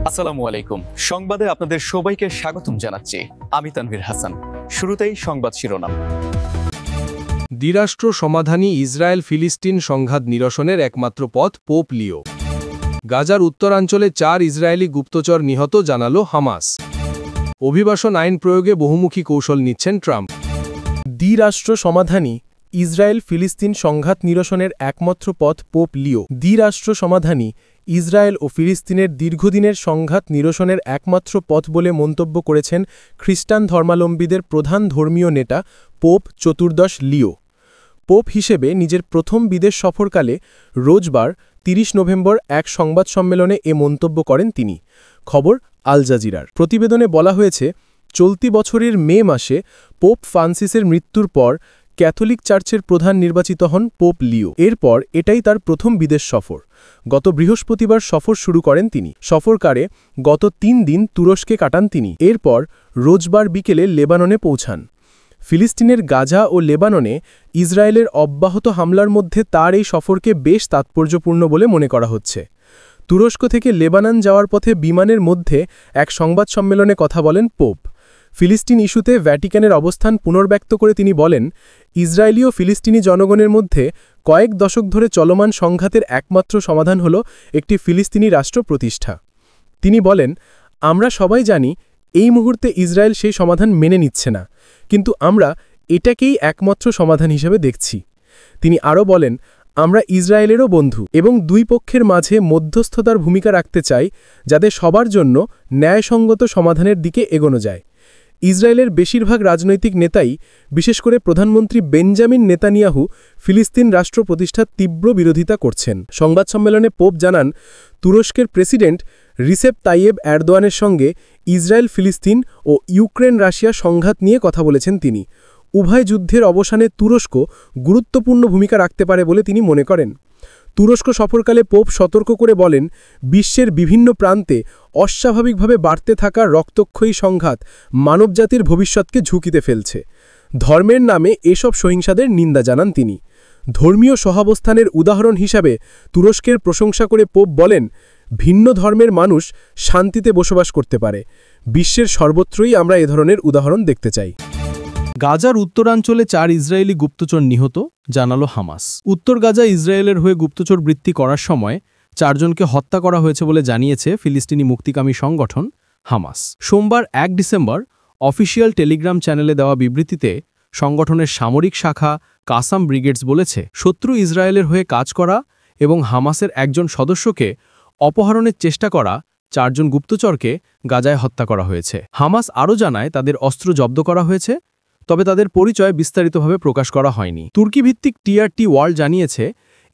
আসসালামু আলাইকুম। সংবাদে আপনাদের সবাইকে স্বাগতম জানাচ্ছি। আমি তানভীর হাসান। শুরুতেই সংবাদ শিরোনাম। দ্বিরাষ্ট্র সমাধানই ইসরায়েল ফিলিস্তিন সংঘাত নিরসনের একমাত্র পথ, পোপ লিও। গাজার উত্তরাঞ্চলে 4 ইসরায়েলি গুপ্তচর নিহত, জানালো হামাস। অভিবাসন আইন প্রয়োগে বহুমুখী কৌশল নিচ্ছেন ট্রাম্প। দ্বিরাষ্ট্র সমাধানই ইসরায়েল ফিলিস্তিন সংঘাত নিরসনের একমাত্র পথ, পোপ লিও। দ্বিরাষ্ট্র সমাধানই ইসরায়েল ও ফিলিস্তিনের দীর্ঘদিনের সংঘাত নিরসনের একমাত্র পথ বলে মন্তব্য করেছেন খ্রিস্টান ধর্মাবলম্বীদের প্রধান ধর্মীয় নেতা পোপ চতুর্দশ লিও। পোপ হিসেবে নিজের প্রথম বিদেশ সফরকালে রোববার ৩০ নভেম্বর এক সংবাদ সম্মেলনে এ মন্তব্য করেন তিনি। খবর আল জাজিরার। প্রতিবেদনে বলা হয়েছে, চলতি বছরের মে মাসে পোপ ফ্রান্সিসের মৃত্যুর পর ক্যাথলিক চার্চের প্রধান নির্বাচিত হন পোপ লিও। এরপর এটাই তার প্রথম বিদেশ সফর। গত বৃহস্পতিবার সফর শুরু করেন তিনি। সফরকারে গত ৩ দিন তুরস্কে কাটান তিনি। এরপর রোববার বিকেলে লেবাননে পৌঁছান। ফিলিস্তিনের গাজা ও লেবাননে ইসরায়েলের অব্যাহত হামলার মধ্যে তার এই সফরকে বেশ তাৎপর্যপূর্ণ বলে মনে করা হচ্ছে। তুরস্ক থেকে লেবানন যাওয়ার পথে বিমানের মধ্যে এক সংবাদ সম্মেলনে কথা বলেন পোপ। ফিলিস্তিন ইস্যুতে ভ্যাটিকানের অবস্থান পুনর্ব্যক্ত করে তিনি বলেন, ইসরায়েলি ও ফিলিস্তিনি জনগণের মধ্যে কয়েক দশক ধরে চলমান সংঘাতের একমাত্র সমাধান হল একটি ফিলিস্তিনি রাষ্ট্র প্রতিষ্ঠা। তিনি বলেন, আমরা সবাই জানি এই মুহূর্তে ইসরায়েল সেই সমাধান মেনে নিচ্ছে না, কিন্তু আমরা এটাকেই একমাত্র সমাধান হিসেবে দেখছি। তিনি আরও বলেন, আমরা ইসরায়েলেরও বন্ধু এবং দুই পক্ষের মাঝে মধ্যস্থতার ভূমিকা রাখতে চাই, যাতে সবার জন্য ন্যায়সঙ্গত সমাধানের দিকে এগোনো যায়। ইসরায়েলের বেশিরভাগ রাজনৈতিক নেতাই, বিশেষ করে প্রধানমন্ত্রী বেঞ্জামিন নেতানিয়াহু, ফিলিস্তিন রাষ্ট্র প্রতিষ্ঠার তীব্র বিরোধিতা করছেন। সংবাদ সম্মেলনে পোপ জানান, তুরস্কের প্রেসিডেন্ট রিসেপ তাইয়েব এরদোয়ানের সঙ্গে ইসরায়েল ফিলিস্তিন ও ইউক্রেন রাশিয়া সংঘাত নিয়ে কথা বলেছেন তিনি। উভয় যুদ্ধের অবসানে তুরস্ক গুরুত্বপূর্ণ ভূমিকা রাখতে পারে বলে তিনি মনে করেন। তুরস্ক সফরকালে পোপ সতর্ক করে বলেন, বিশ্বের বিভিন্ন প্রান্তে অস্বাভাবিকভাবে বাড়তে থাকা রক্তক্ষয়ী সংঘাত মানবজাতির ভবিষ্যৎকে ঝুঁকিতে ফেলছে। ধর্মের নামে এসব সহিংসাদের নিন্দা জানান তিনি। ধর্মীয় সহাবস্থানের উদাহরণ হিসাবে তুরস্কের প্রশংসা করে পোপ বলেন, ভিন্ন ধর্মের মানুষ শান্তিতে বসবাস করতে পারে। বিশ্বের সর্বত্রই আমরা এ ধরনের উদাহরণ দেখতে চাই। গাজার উত্তরাঞ্চলে 4 ইসরায়েলি গুপ্তচর নিহত, জানালো হামাস। উত্তর গাজা ইসরায়েলের হয়ে গুপ্তচর বৃত্তি করার সময় 4 জনকে হত্যা করা হয়েছে বলে জানিয়েছে ফিলিস্তিনি মুক্তিকামী সংগঠন হামাস। সোমবার 1 ডিসেম্বর অফিসিয়াল টেলিগ্রাম চ্যানেলে দেওয়া বিবৃতিতে সংগঠনের সামরিক শাখা কাসাম ব্রিগেডস বলেছে, শত্রু ইসরায়েলের হয়ে কাজ করা এবং হামাসের একজন সদস্যকে অপহরণের চেষ্টা করা 4 জন গুপ্তচরকে গাজায় হত্যা করা হয়েছে। হামাস আরও জানায়, তাদের অস্ত্র জব্দ করা হয়েছে, তবে তাদের পরিচয় বিস্তারিতভাবে প্রকাশ করা হয়নি। তুর্কি ভিত্তিক টিআরটি ওয়ার্ল্ড জানিয়েছে,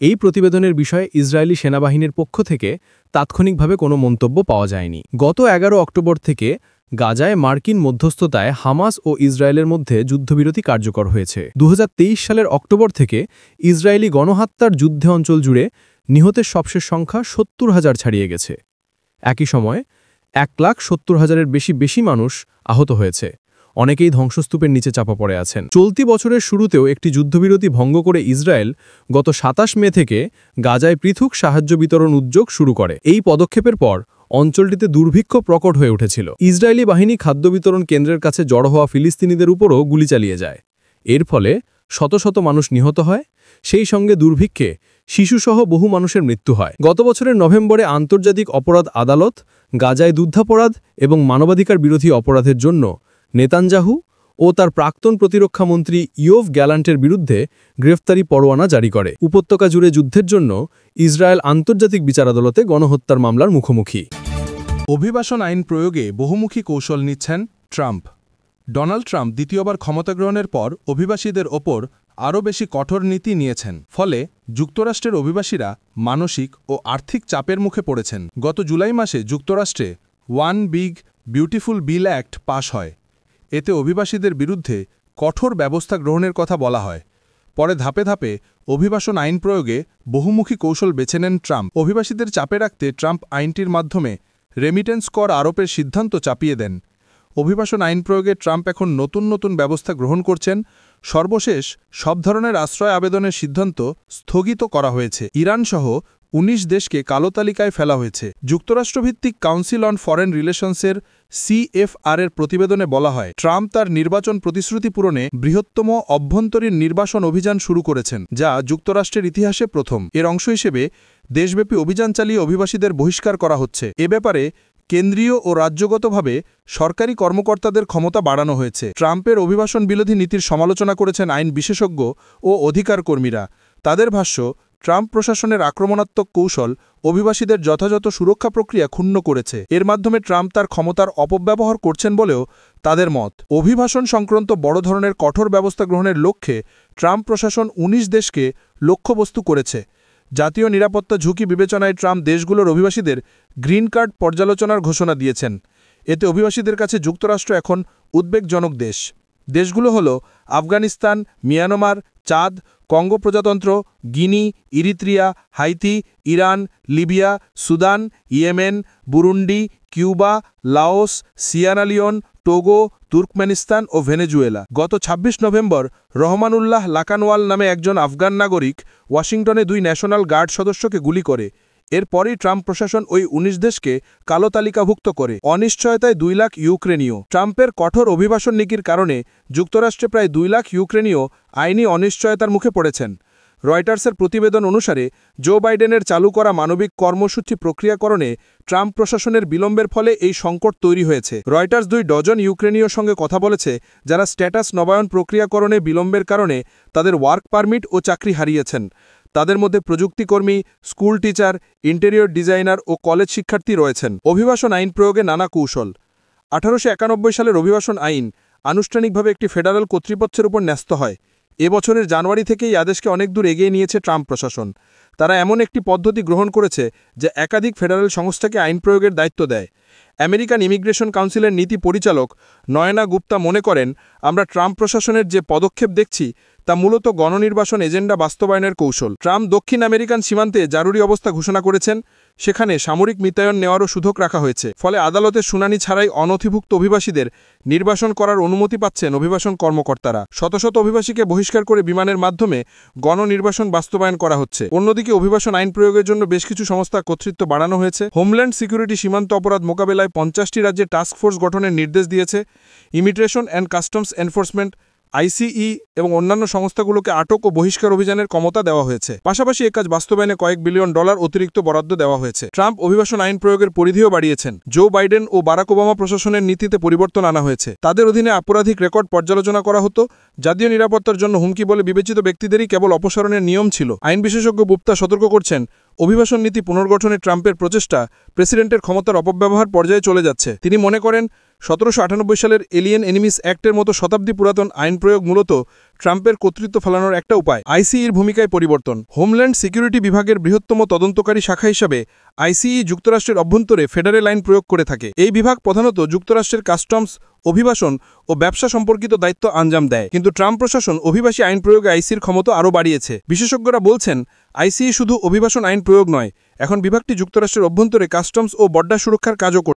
এই প্রতিবেদনের বিষয়ে ইসরায়েলি সেনাবাহিনীর পক্ষ থেকে তাৎক্ষণিকভাবে কোনো মন্তব্য পাওয়া যায়নি। গত 11 অক্টোবর থেকে গাজায় মার্কিন মধ্যস্থতায় হামাস ও ইসরায়েলের মধ্যে যুদ্ধবিরতি কার্যকর হয়েছে। 2023 সালের অক্টোবর থেকে ইসরায়েলি গণহত্যার যুদ্ধে অঞ্চল জুড়ে নিহতের সবশেষ সংখ্যা 70,000 ছাড়িয়ে গেছে। একই সময় 1,70,000-এর বেশি মানুষ আহত হয়েছে। অনেকেই ধ্বংসস্তূপের নিচে চাপা পড়ে আছেন। চলতি বছরের শুরুতেও একটি যুদ্ধবিরতি ভঙ্গ করে ইসরায়েল গত 27 মে থেকে গাজায় পৃথক সাহায্য বিতরণ উদ্যোগ শুরু করে। এই পদক্ষেপের পর অঞ্চলটিতে দুর্ভিক্ষ প্রকট হয়ে উঠেছিল। ইসরায়েলি বাহিনী খাদ্য বিতরণ কেন্দ্রের কাছে জড়ো হওয়া ফিলিস্তিনিদের উপরও গুলি চালিয়ে যায়। এর ফলে শত শত মানুষ নিহত হয়, সেই সঙ্গে দুর্ভিক্ষে শিশুসহ বহু মানুষের মৃত্যু হয়। গত বছরের নভেম্বরে আন্তর্জাতিক অপরাধ আদালত গাজায় যুদ্ধাপরাধ এবং মানবাধিকার বিরোধী অপরাধের জন্য নেতানজাহু ও তার প্রাক্তন প্রতিরক্ষামন্ত্রী ইয়োভ গ্যালান্টের বিরুদ্ধে গ্রেফতারি পরোয়ানা জারি করে। উপত্যকা জুড়ে যুদ্ধের জন্য ইসরায়েল আন্তর্জাতিক বিচার আদালতে গণহত্যার মামলার মুখোমুখি। অভিবাসন আইন প্রয়োগে বহুমুখী কৌশল নিচ্ছেন ট্রাম্প। ডোনাল্ড ট্রাম্প দ্বিতীয়বার ক্ষমতা গ্রহণের পর অভিবাসীদের ওপর আরও বেশি কঠোর নীতি নিয়েছেন। ফলে যুক্তরাষ্ট্রের অভিবাসীরা মানসিক ও আর্থিক চাপের মুখে পড়েছেন। গত জুলাই মাসে যুক্তরাষ্ট্রে one big beautiful bill act পাশ হয়। এতে অভিবাসীদের বিরুদ্ধে কঠোর ব্যবস্থা গ্রহণের কথা বলা হয়। পরে ধাপে ধাপে অভিবাসন আইন প্রয়োগে বহুমুখী কৌশল বেছে নেন ট্রাম্প। অভিবাসীদের চাপে রাখতে ট্রাম্প আইনটির মাধ্যমে রেমিটেন্স কর আরোপের সিদ্ধান্ত চাপিয়ে দেন। অভিবাসন আইন প্রয়োগে ট্রাম্প এখন নতুন ব্যবস্থা গ্রহণ করছেন। সর্বশেষ সব ধরনের আশ্রয় আবেদনের সিদ্ধান্ত স্থগিত করা হয়েছে। ইরানসহ 19 দেশকে কালো তালিকায় ফেলা হয়েছে। যুক্তরাষ্ট্রভিত্তিক কাউন্সিল অন ফরেন রিলেশনসের CFR এর প্রতিবেদনে বলা হয়, ট্রাম্প তার নির্বাচন প্রতিশ্রুতি পূরণে বৃহত্তম অভ্যন্তরীণ নির্বাসন অভিযান শুরু করেছেন, যা যুক্তরাষ্ট্রের ইতিহাসে প্রথম। এর অংশ হিসেবে দেশব্যাপী অভিযান চালিয়ে অভিবাসীদের বহিষ্কার করা হচ্ছে। এ ব্যাপারে কেন্দ্রীয় ও রাজ্যগতভাবে সরকারি কর্মকর্তাদের ক্ষমতা বাড়ানো হয়েছে। ট্রাম্পের অভিবাসন বিরোধী নীতির সমালোচনা করেছেন আইন বিশেষজ্ঞ ও অধিকার কর্মীরা। তাদের ভাষ্য, ট্রাম্প প্রশাসনের আক্রমণাত্মক কৌশল অভিবাসীদের যথাযথ সুরক্ষা প্রক্রিয়া ক্ষুণ্ণ করেছে। এর মাধ্যমে ট্রাম্প তার ক্ষমতার অপব্যবহার করছেন বলেও তাদের মত। অভিবাসন সংক্রান্ত বড় ধরনের কঠোর ব্যবস্থা গ্রহণের লক্ষ্যে ট্রাম্প প্রশাসন 19 দেশকে লক্ষ্যবস্তু করেছে। জাতীয় নিরাপত্তা ঝুঁকি বিবেচনায় ট্রাম্প দেশগুলোর অভিবাসীদের গ্রিন কার্ড পর্যালোচনার ঘোষণা দিয়েছেন। এতে অভিবাসীদের কাছে যুক্তরাষ্ট্র এখন উদ্বেগজনক দেশ। দেশগুলো হল আফগানিস্তান, মিয়ানমার, চাদ, কঙ্গো প্রজাতন্ত্র, Guinea, Eritrea, Haiti, Iran, Libya, Sudan, Yemen, Burundi, Cuba, Laos, Sierra Leone, Togo, Turkmenistan ও ভেনেজুয়েলা। গত 26 নভেম্বর রহমানুল্লাহ লাকানওয়াল নামে একজন আফগান নাগরিক ওয়াশিংটনে 2 ন্যাশনাল গার্ড সদস্যকে গুলি করে। এরপরই ট্রাম্প প্রশাসন ওই 19 দেশকে কালো তালিকাভুক্ত করে। অনিশ্চয়তায় 2 লাখ ইউক্রেনীয়। ট্রাম্পের কঠোর অভিবাসন নীতির কারণে যুক্তরাষ্ট্রে প্রায় 2 লাখ ইউক্রেনীয় আইনি অনিশ্চয়তার মুখে পড়েছেন। রয়টার্সের প্রতিবেদন অনুসারে জো বাইডেনের চালু করা মানবিক কর্মসূচি প্রক্রিয়াকরণে ট্রাম্প প্রশাসনের বিলম্বের ফলে এই সংকট তৈরি হয়েছে। রয়টার্স 2 ডজন ইউক্রেনীয় সঙ্গে কথা বলেছে, যারা স্ট্যাটাস নবায়ন প্রক্রিয়াকরণে বিলম্বের কারণে তাদের ওয়ার্ক পারমিট ও চাকরি হারিয়েছেন। তাদের মধ্যে প্রযুক্তিকর্মী, স্কুল টিচার, ইন্টেরিয়র ডিজাইনার ও কলেজ শিক্ষার্থী রয়েছেন। অভিবাসন আইন প্রয়োগে নানা কৌশল। 1891 সালের অভিবাসন আইন আনুষ্ঠানিকভাবে একটি ফেডারেল কর্তৃপক্ষের উপর ন্যস্ত হয়। এবছরের জানুয়ারি থেকেই আদেশকে অনেক দূর এগিয়ে নিয়েছে ট্রাম্প প্রশাসন। তারা এমন একটি পদ্ধতি গ্রহণ করেছে যে একাধিক ফেডারেল সংস্থাকে আইন প্রয়োগের দায়িত্ব দেয়। আমেরিকান ইমিগ্রেশন কাউন্সিলের নীতি পরিচালক নয়না গুপ্তা মনে করেন, আমরা ট্রাম্প প্রশাসনের যে পদক্ষেপ দেখছি তা মূলত গণনির্বাসন এজেন্ডা বাস্তবায়নের কৌশল। ট্রাম্প দক্ষিণ আমেরিকান সীমান্তে জরুরি অবস্থা ঘোষণা করেছেন, সেখানে সামরিক মিতায়ন নেওয়ারও সুযোগ রাখা হয়েছে। ফলে আদালতের শুনানি ছাড়াই অনথিভুক্ত অভিবাসীদের নির্বাসন করার অনুমতি পাচ্ছেন অভিবাসন কর্মকর্তারা। শত শত অভিবাসীকে বহিষ্কার করে বিমানের মাধ্যমে গণনির্বাসন বাস্তবায়ন করা হচ্ছে। অন্যদিকে অভিবাসন আইন প্রয়োগের জন্য বেশ কিছু সংস্থার কর্তৃত্ব বাড়ানো হয়েছে। হোমল্যান্ড সিকিউরিটি সীমান্ত অপরাধ মোকাবেলায় 50টি রাজ্যে টাস্ক ফোর্স গঠনের নির্দেশ দিয়েছে। Immigration and customs enforcement ICE এবং অন্যান্য সংস্থাগুলোকে আটক ও বহিষ্কার অভিযানের ক্ষমতা দেওয়া হয়েছে। পাশাপাশি এই কাজ বাস্তবায়নে কয়েক বিলিয়ন ডলার অতিরিক্ত বরাদ্দ দেওয়া হয়েছে। ট্রাম্প অভিবাসন আইন প্রয়োগের পরিধিও বাড়িয়েছেন। জো বাইডেন ও বারাক ওবামা প্রশাসনের নীতিতে পরিবর্তন আনা হয়েছে। তাদের অধীনে অপরাধিক রেকর্ড পর্যালোচনা করা হতো। জাতীয় নিরাপত্তার জন্য হুমকি বলে বিবেচিত ব্যক্তিদেরই কেবল অপসারণের নিয়ম ছিল। আইন বিশেষজ্ঞ গুপ্তা সতর্ক করছেন, অভিবাসন নীতি পুনর্গঠনে ট্রাম্পের প্রচেষ্টা প্রেসিডেন্টের ক্ষমতার অপব্যবহার পর্যায়ে চলে যাচ্ছে। তিনি মনে করেন, 1798 সালের এলিয়েন এনিমিস অ্যাক্টের মতো শতাব্দী পুরাতন আইন প্রয়োগ মূলত ট্রাম্পের কর্তৃত্ব ফেলানোর একটা উপায়। ICEর ভূমিকায় পরিবর্তন। হোমল্যান্ড সিকিউরিটি বিভাগের বৃহত্তম তদন্তকারী শাখা হিসাবে ICE যুক্তরাষ্ট্রের অভ্যন্তরে ফেডারেল আইন প্রয়োগ করে থাকে। এই বিভাগ প্রধানত যুক্তরাষ্ট্রের কাস্টমস, অভিবাসন ও ব্যবসা সম্পর্কিত দায়িত্ব আঞ্জাম দেয়। কিন্তু ট্রাম্প প্রশাসন অভিবাসী আইন প্রয়োগে ICEর ক্ষমতা আরও বাড়িয়েছে। বিশেষজ্ঞরা বলছেন, ICE শুধু অভিবাসন আইন প্রয়োগ নয়, এখন বিভাগটি যুক্তরাষ্ট্রের অভ্যন্তরে কাস্টমস ও বর্ডার সুরক্ষার কাজও করছে।